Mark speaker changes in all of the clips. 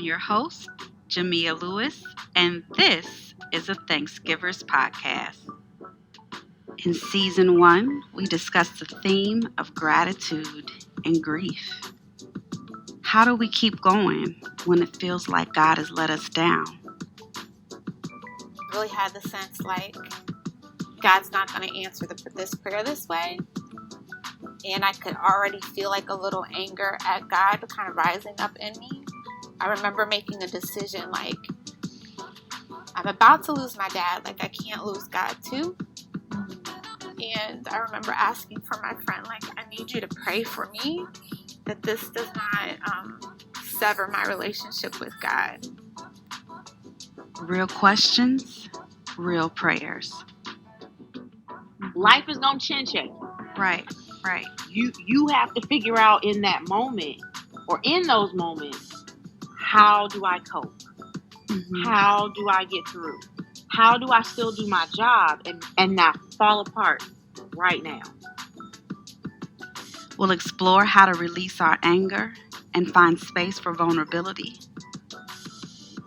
Speaker 1: I'm your host, Jamia Lewis, and this is a Thanksgivers podcast. In season 1, we discussed the theme of gratitude and grief. How do we keep going when it feels like God has let us down?
Speaker 2: Really had the sense like God's not going to answer this prayer this way. And I could already feel like a little anger at God kind of rising up in me. I remember making a decision like, I'm about to lose my dad. Like, I can't lose God too. And I remember asking for my friend, like, I need you to pray for me that this does not sever my relationship with God.
Speaker 1: Real questions, real prayers.
Speaker 3: Life is gonna change you.
Speaker 1: Right.
Speaker 3: You have to figure out in that moment or in those moments, how do I cope?
Speaker 1: Mm-hmm.
Speaker 3: How do I get through? How do I still do my job and not fall apart right now?
Speaker 1: We'll explore how to release our anger and find space for vulnerability.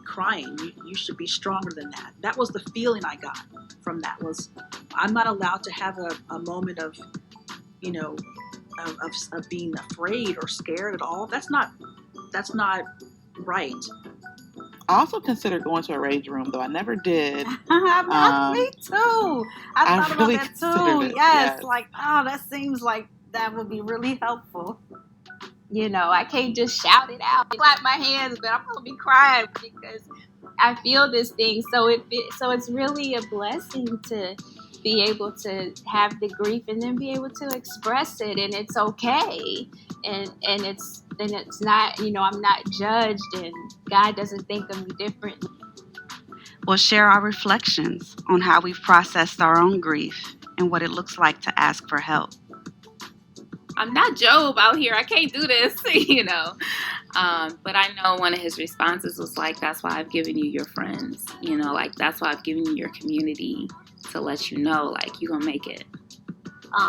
Speaker 4: Crying, you should be stronger than that. That was the feeling I got from that, was I'm not allowed to have a moment of being afraid or scared at all. That's not right.
Speaker 5: Also consider going to a rage room, though I never did.
Speaker 2: Me too. I thought
Speaker 5: really
Speaker 2: about that
Speaker 5: considered
Speaker 2: too.
Speaker 5: it,
Speaker 2: Yes.
Speaker 5: yes.
Speaker 2: Like, that seems like that would be really helpful. I can't just shout it out, clap my hands, but I'm gonna be crying because I feel this thing. So it's really a blessing to be able to have the grief and then be able to express it, and it's okay, and it's not, I'm not judged, and God doesn't think of me differently.
Speaker 1: We'll share our reflections on how we've processed our own grief and what it looks like to ask for help.
Speaker 6: I'm not Job out here. I can't do this, But I know one of his responses was like, that's why I've given you your friends, like that's why I've given you your community to let you know, like, you're going to make it.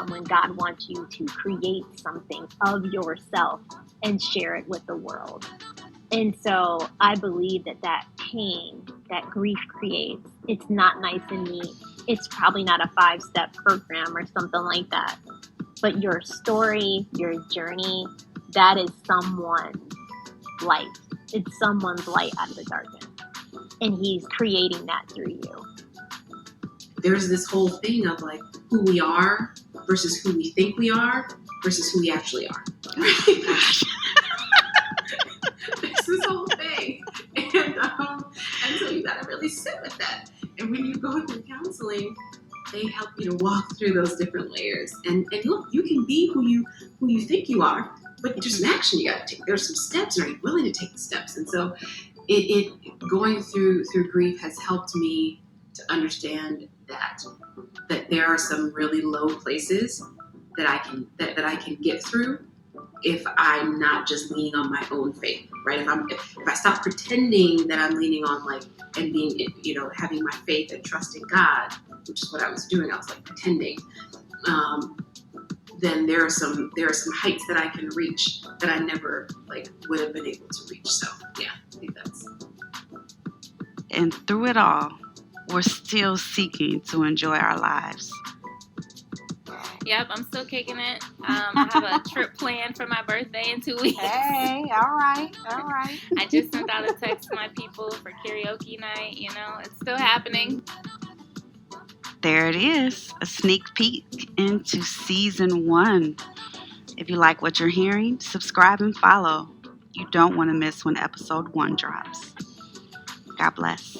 Speaker 7: When God wants you to create something of yourself and share it with the world. And so I believe that pain, that grief creates, it's not nice and neat. It's probably not a 5-step program or something like that. But your story, your journey, that is someone's light. It's someone's light out of the darkness. And he's creating that through you.
Speaker 8: There's this whole thing of like who we are versus who we think we are versus who we actually are. There's this whole thing. And so you gotta really sit with that. And when you go through counseling, they help you to walk through those different layers. And look, you can be who you think you are, but there's an action you gotta take. There's some steps. Are you willing to take the steps? And so it going through grief has helped me to understand that there are some really low places that I can get through if I'm not just leaning on my own faith, right? If I stop pretending that I'm leaning on and being, having my faith and trusting God, which is what I was doing. I was like pretending. Then there are some heights that I can reach that I never would have been able to reach. So yeah, I think that's.
Speaker 1: And through it all, we're still seeking to enjoy our lives.
Speaker 6: Yep, I'm still kicking it. I have a trip planned for my birthday in 2 weeks.
Speaker 2: Hey, all right.
Speaker 6: I just sent out a text to my people for karaoke night. It's still happening.
Speaker 1: There it is, a sneak peek into season 1. If you like what you're hearing, subscribe and follow. You don't want to miss when episode 1 drops. God bless.